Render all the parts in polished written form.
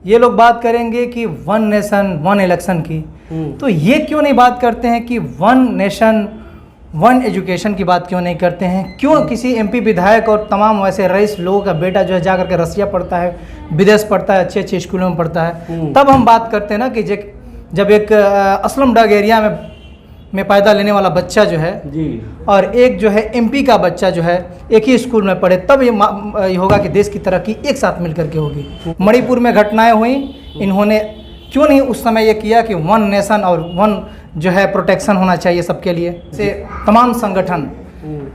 ये लोग बात करेंगे कि वन नेशन वन इलेक्शन की, तो ये क्यों नहीं बात करते हैं कि वन नेशन वन एजुकेशन की बात क्यों नहीं करते हैं? क्यों किसी एमपी विधायक और तमाम वैसे रईस लोगों का बेटा जो है जा करके रसिया पढ़ता है, विदेश पढ़ता है, अच्छे अच्छे स्कूलों में पढ़ता है, तब हम बात करते हैं ना कि जब एक असलम डग एरिया में पैदा लेने वाला बच्चा जो है जी और एक जो है एमपी का बच्चा जो है एक ही स्कूल में पढ़े, तब ये होगा कि देश की तरक्की एक साथ मिलकर के होगी। मणिपुर में घटनाएं हुई, इन्होंने क्यों नहीं उस समय ये किया कि वन नेशन और वन जो है प्रोटेक्शन होना चाहिए सबके लिए। से तमाम संगठन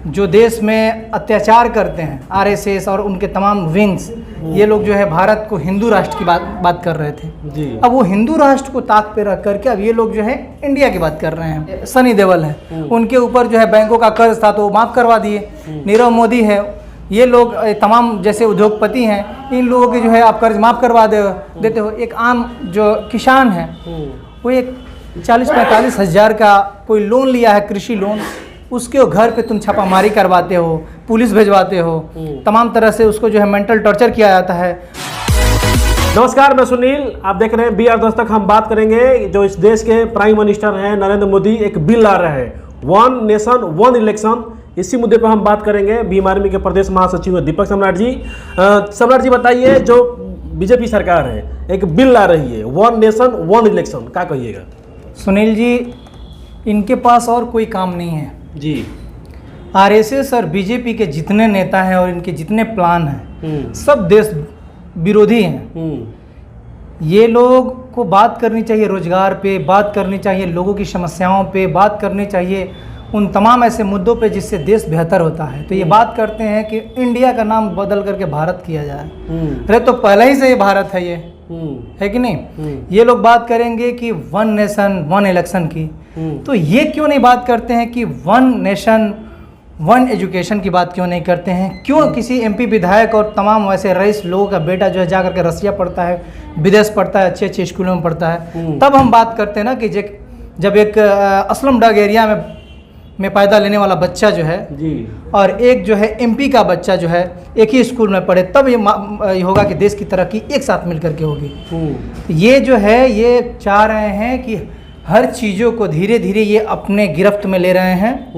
जो देश में अत्याचार करते हैं, आरएसएस और उनके तमाम विंग्स, ये लोग जो है भारत को हिंदू राष्ट्र की बात कर रहे थे जी। अब वो हिंदू राष्ट्र को ताक पे रख करके अब ये लोग जो है इंडिया की बात कर रहे हैं। सनी देओल है, उनके ऊपर जो है बैंकों का कर्ज था तो वो माफ़ करवा दिए। नीरव मोदी है, ये लोग तमाम जैसे उद्योगपति हैं, इन लोगों के जो है आप कर्ज माफ़ करवा देते हो। एक आम जो किसान है वो एक 40-45 हज़ार का कोई लोन लिया है, कृषि लोन, उसके घर पे तुम छापामारी करवाते हो, पुलिस भेजवाते हो, तमाम तरह से उसको जो है मेंटल टॉर्चर किया जाता है। नमस्कार, मैं सुनील, आप देख रहे हैं BR दस्तक। हम बात करेंगे जो इस देश के प्राइम मिनिस्टर हैं नरेंद्र मोदी, एक बिल ला रहे हैं वन नेशन वन इलेक्शन। इसी मुद्दे पर हम बात करेंगे। भीम आर्मी के प्रदेश महासचिव दीपक सम्राट जी। सम्राट जी बताइए, जो बीजेपी सरकार है एक बिल ला रही है वन नेशन वन इलेक्शन, क्या कहिएगा? सुनील जी, इनके पास और कोई काम नहीं है जी। आरएसएस और बीजेपी के जितने नेता हैं और इनके जितने प्लान हैं सब देश विरोधी हैं। ये लोग को बात करनी चाहिए रोजगार पे, बात करनी चाहिए लोगों की समस्याओं पे, बात करनी चाहिए उन तमाम ऐसे मुद्दों पे जिससे देश बेहतर होता है। तो ये बात करते हैं कि इंडिया का नाम बदल करके भारत किया जाए। अरे तो पहले ही से ये भारत है, ये है कि नहीं? ये लोग बात करेंगे कि वन नेशन वन इलेक्शन की, तो ये क्यों नहीं बात करते हैं कि वन नेशन वन एजुकेशन की बात क्यों नहीं करते हैं? क्यों किसी एमपी विधायक और तमाम वैसे रईस लोगों का बेटा जो है जा करके रसिया पढ़ता है, विदेश पढ़ता है, अच्छे अच्छे स्कूलों में पढ़ता है, तब हम बात करते हैं ना कि जब एक असलम डग एरिया में पैदा लेने वाला बच्चा जो है जी और एक जो है एमपी का बच्चा जो है एक ही स्कूल में पढ़े, तब ये होगा कि देश की तरक्की एक साथ मिलकर के होगी। ये जो है ये चाह रहे हैं कि हर चीज़ों को धीरे धीरे ये अपने गिरफ्त में ले रहे हैं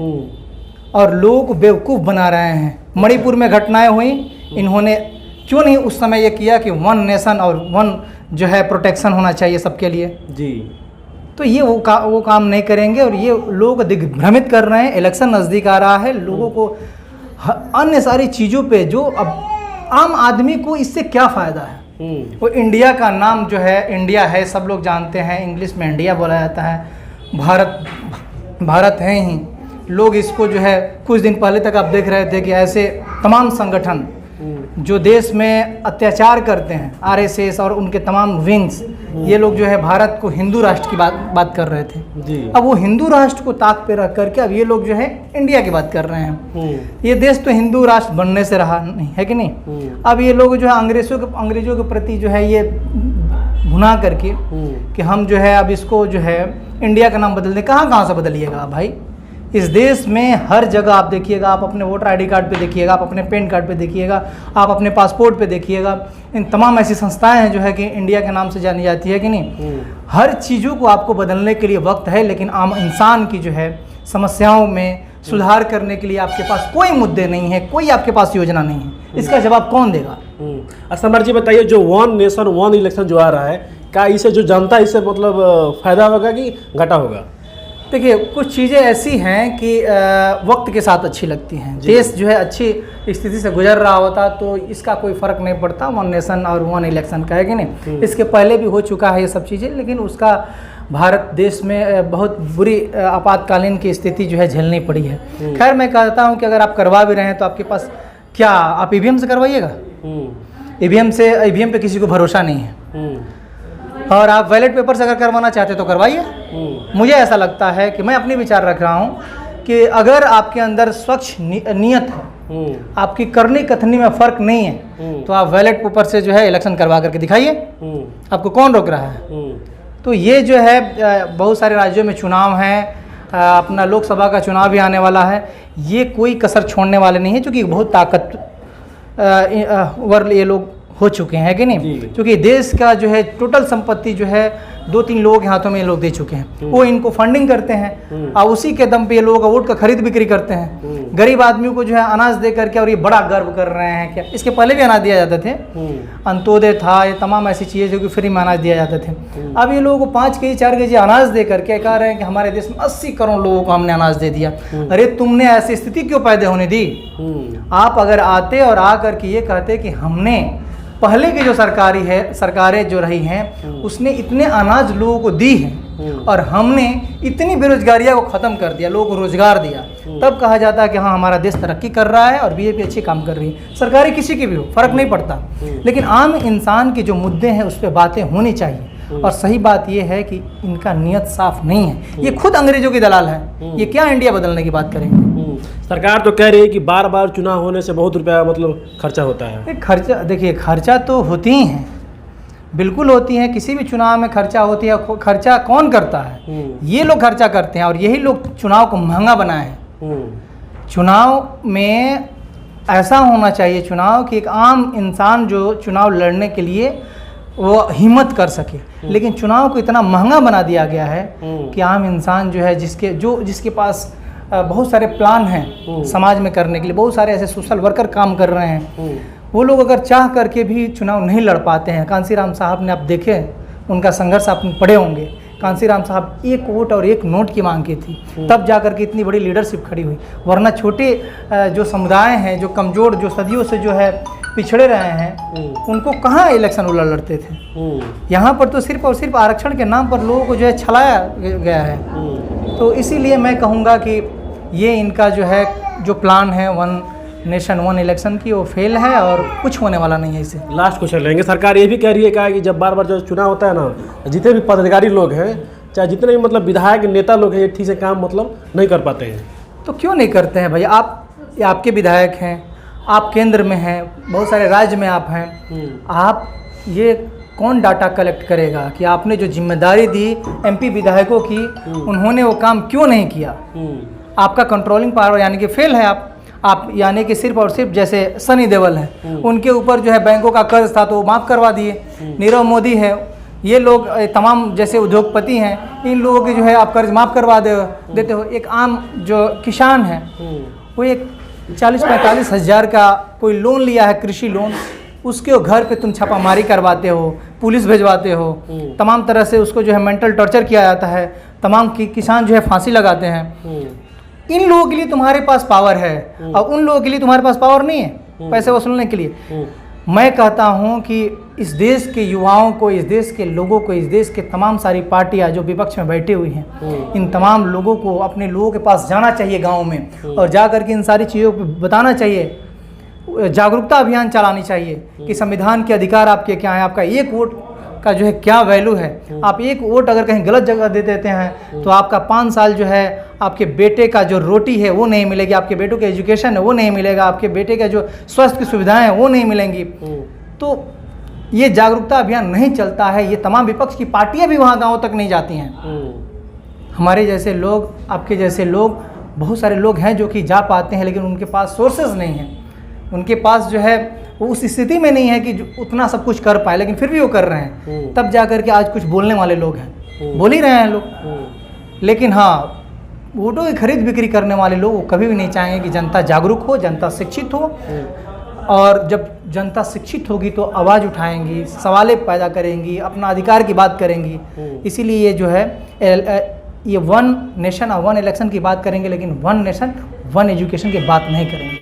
और लोगों को बेवकूफ़ बना रहे हैं। मणिपुर में घटनाएं हुई, इन्होंने क्यों नहीं उस समय ये किया कि वन नेशन और वन जो है प्रोटेक्शन होना चाहिए सबके लिए जी। तो ये वो काम नहीं करेंगे और ये लोगों को दिग्भ्रमित कर रहे हैं। इलेक्शन नज़दीक आ रहा है, लोगों को अन्य सारी चीज़ों पे जो अब आम आदमी को इससे क्या फ़ायदा है। वो इंडिया का नाम जो है इंडिया है, सब लोग जानते हैं, इंग्लिश में इंडिया बोला जाता है, भारत है ही। लोग इसको जो है कुछ दिन पहले तक आप देख रहे थे कि ऐसे तमाम संगठन जो देश में अत्याचार करते हैं, आरएसएस और उनके तमाम विंग्स, ये लोग जो है भारत को हिंदू राष्ट्र की बात कर रहे थे जी। अब वो हिंदू राष्ट्र को ताक पे रख करके अब ये लोग जो है इंडिया की बात कर रहे हैं। ये देश तो हिंदू राष्ट्र बनने से रहा नहीं है कि नहीं? अब ये लोग जो है अंग्रेजों के प्रति जो है ये भुना करके कि हम जो है अब इसको जो है इंडिया का नाम बदल दें। कहाँ से बदलिएगा भाई? इस देश में हर जगह आप देखिएगा, आप अपने वोटर आईडी कार्ड पे देखिएगा, आप अपने पैन कार्ड पे देखिएगा, आप अपने पासपोर्ट पे देखिएगा, इन तमाम ऐसी संस्थाएं हैं जो है कि इंडिया के नाम से जानी जाती है कि नहीं? हर चीज़ों को आपको बदलने के लिए वक्त है, लेकिन आम इंसान की जो है समस्याओं में सुधार करने के लिए आपके पास कोई मुद्दे नहीं है, कोई आपके पास योजना नहीं है। इसका जवाब कौन देगा? सम्राट जी बताइए, जो वन नेशन वन इलेक्शन जो आ रहा है, क्या इससे जो जनता है इससे मतलब फायदा होगा कि घाटा होगा? देखिए, कुछ चीज़ें ऐसी हैं कि वक्त के साथ अच्छी लगती हैं। देश जो है अच्छी स्थिति से गुजर रहा होता तो इसका कोई फ़र्क नहीं पड़ता वन नेशन और वन इलेक्शन का, है कि नहीं? इसके पहले भी हो चुका है ये सब चीज़ें, लेकिन उसका भारत देश में बहुत बुरी आपातकालीन की स्थिति जो है झेलनी पड़ी है। खैर, मैं कहता हूँ कि अगर आप करवा भी रहे हैं तो आपके पास क्या, आप ईवीएम से करवाइएगा? ईवीएम पे किसी को भरोसा नहीं है। और आप बैलेट पेपर से अगर करवाना चाहते तो करवाइए। मुझे ऐसा लगता है कि मैं अपनी विचार रख रहा हूँ कि अगर आपके अंदर स्वच्छ नियत है, आपकी करनी कथनी में फ़र्क नहीं है, तो आप बैलेट पेपर से जो है इलेक्शन करवा करके दिखाइए। आपको कौन रोक रहा है? तो ये जो है बहुत सारे राज्यों में चुनाव हैं, अपना लोकसभा का चुनाव भी आने वाला है, ये कोई कसर छोड़ने वाले नहीं है, क्योंकि बहुत ताकतवर ये लोग हो चुके हैं कि नहीं, जी। क्योंकि देश का जो है टोटल संपत्ति जो है 2-3 लोगों के हाथों में ये लोग दे चुके हैं। वो इनको फंडिंग करते हैं और उसी के दम पे ये लोगों का वोट का खरीद बिक्री करते हैं। गरीब आदमियों को जो है अनाज दे करके, और ये बड़ा गर्व कर रहे हैं क्या, इसके पहले भी अनाज दिया जाते थे, अंत्योदय था, ये तमाम ऐसी चीज़ें जो कि फ्री में अनाज दिया जाते थे। अब ये लोगों को 5 केजी 4 केजी अनाज दे करके कह रहे हैं कि हमारे देश में 80 करोड़ लोगों को हमने अनाज दे दिया। अरे तुमने ऐसी स्थिति क्यों पैदा होने दी? आप अगर आते और आ करके ये कहते कि हमने पहले की जो सरकारें जो रही हैं उसने इतने अनाज लोगों को दी है और हमने इतनी बेरोजगारियां को ख़त्म कर दिया, लोगों को रोजगार दिया, तब कहा जाता है कि हाँ हमारा देश तरक्की कर रहा है और बीजेपी अच्छी काम कर रही है। सरकारी किसी की भी हो, फर्क नहीं पड़ता, लेकिन आम इंसान के जो मुद्दे हैं उस पर बातें होनी चाहिए। और सही बात यह है कि इनका नियत साफ नहीं है, ये खुद अंग्रेजों की दलाल है। ये क्या इंडिया बदलने की बात करेंगे? सरकार तो कह रही है कि बार बार चुनाव होने से बहुत रुपया मतलब खर्चा होता है। खर्चा देखिए, खर्चा तो होती ही हैं, बिल्कुल होती हैं, किसी भी चुनाव में खर्चा होती है। खर्चा कौन करता है? ये लोग खर्चा करते हैं और यही लोग चुनाव को महंगा बनाए हैं। चुनाव में ऐसा होना चाहिए चुनाव कि एक आम इंसान जो चुनाव लड़ने के लिए वो हिम्मत कर सके, लेकिन चुनाव को इतना महंगा बना दिया गया है कि आम इंसान जो है जिसके पास बहुत सारे प्लान हैं समाज में करने के लिए, बहुत सारे ऐसे सोशल वर्कर काम कर रहे हैं, वो लोग अगर चाह करके भी चुनाव नहीं लड़ पाते हैं। कांसीराम साहब ने आप देखे उनका संघर्ष आप पढ़े होंगे। कांसीराम साहब 1 वोट और 1 नोट की मांग की थी, तब जा करके इतनी बड़ी लीडरशिप खड़ी हुई, वरना छोटे जो समुदाय हैं, जो कमज़ोर, जो सदियों से जो है पिछड़े रहे हैं, उनको कहाँ इलेक्शन वो लड़ते थे। यहाँ पर तो सिर्फ और सिर्फ आरक्षण के नाम पर लोगों को जो है छलाया गया है। तो इसीलिए मैं कहूँगा कि ये इनका जो है जो प्लान है 1 नेशन 1 इलेक्शन की, वो फेल है और कुछ होने वाला नहीं है इसे। लास्ट क्वेश्चन लेंगे। सरकार ये भी कह रही है कि जब बार बार जो चुनाव होता है ना, जितने भी पदाधिकारी लोग हैं, चाहे जितने भी मतलब विधायक नेता लोग हैं, ये ठीक से काम मतलब नहीं कर पाते हैं। तो क्यों नहीं करते हैं भैया? आपके विधायक हैं, आप केंद्र में हैं, बहुत सारे राज्य में आप हैं, आप ये कौन डाटा कलेक्ट करेगा कि आपने जो जिम्मेदारी दी MP विधायकों की, उन्होंने वो काम क्यों नहीं किया? आपका कंट्रोलिंग पावर यानी कि फेल है। आप यानी कि सिर्फ और सिर्फ जैसे सनी देओल हैं, उनके ऊपर जो है बैंकों का कर्ज था तो वो माफ़ करवा दिए। नीरव मोदी है, ये लोग तमाम जैसे उद्योगपति हैं, इन लोगों की जो है आप कर्ज माफ़ करवा देते हो। एक आम जो किसान है वो एक 40-45 हज़ार का कोई लोन लिया है, कृषि लोन, उसके घर पे तुम छापामारी करवाते हो, पुलिस भेजवाते हो, तमाम तरह से उसको जो है मेंटल टॉर्चर किया जाता है, तमाम किसान जो है फांसी लगाते हैं। इन लोगों के लिए तुम्हारे पास पावर है और उन लोगों के लिए तुम्हारे पास पावर नहीं है पैसे वसूलने के लिए। मैं कहता हूं कि इस देश के युवाओं को, इस देश के लोगों को, इस देश के तमाम सारी पार्टियां जो विपक्ष में बैठी हुई हैं, इन तमाम लोगों को अपने लोगों के पास जाना चाहिए गांव में और जा कर के इन सारी चीज़ों को बताना चाहिए, जागरूकता अभियान चलानी चाहिए कि संविधान के अधिकार आपके क्या हैं, आपका 1 वोट का जो है क्या वैल्यू है। आप 1 वोट अगर कहीं गलत जगह दे देते हैं तो आपका 5 साल जो है आपके बेटे का जो रोटी है वो नहीं मिलेगी, आपके बेटों के एजुकेशन है वो नहीं मिलेगा, आपके बेटे का जो स्वास्थ्य की सुविधाएं हैं वो नहीं मिलेंगी। तो ये जागरूकता अभियान नहीं चलता है, ये तमाम विपक्ष की पार्टियां भी वहाँ गाँव तक नहीं जाती हैं। हमारे जैसे लोग, आपके जैसे लोग, बहुत सारे लोग हैं जो कि जा पाते हैं, लेकिन उनके पास सोर्सेज नहीं हैं, उनके पास जो है वो उस स्थिति में नहीं है कि उतना सब कुछ कर पाए, लेकिन फिर भी वो कर रहे हैं। तब जा कर के आज कुछ बोलने वाले लोग हैं, बोल ही रहे हैं लोग। लेकिन हाँ, वोटों की खरीद बिक्री करने वाले लोग वो कभी भी नहीं चाहेंगे कि जनता जागरूक हो, जनता शिक्षित हो। और जब जनता शिक्षित होगी तो आवाज़ उठाएंगी, सवालें पैदा करेंगी, अपना अधिकार की बात करेंगी। इसीलिए ये जो है ये 1 नेशन और 1 इलेक्शन की बात करेंगे, लेकिन 1 नेशन 1 एजुकेशन की बात नहीं करेंगे।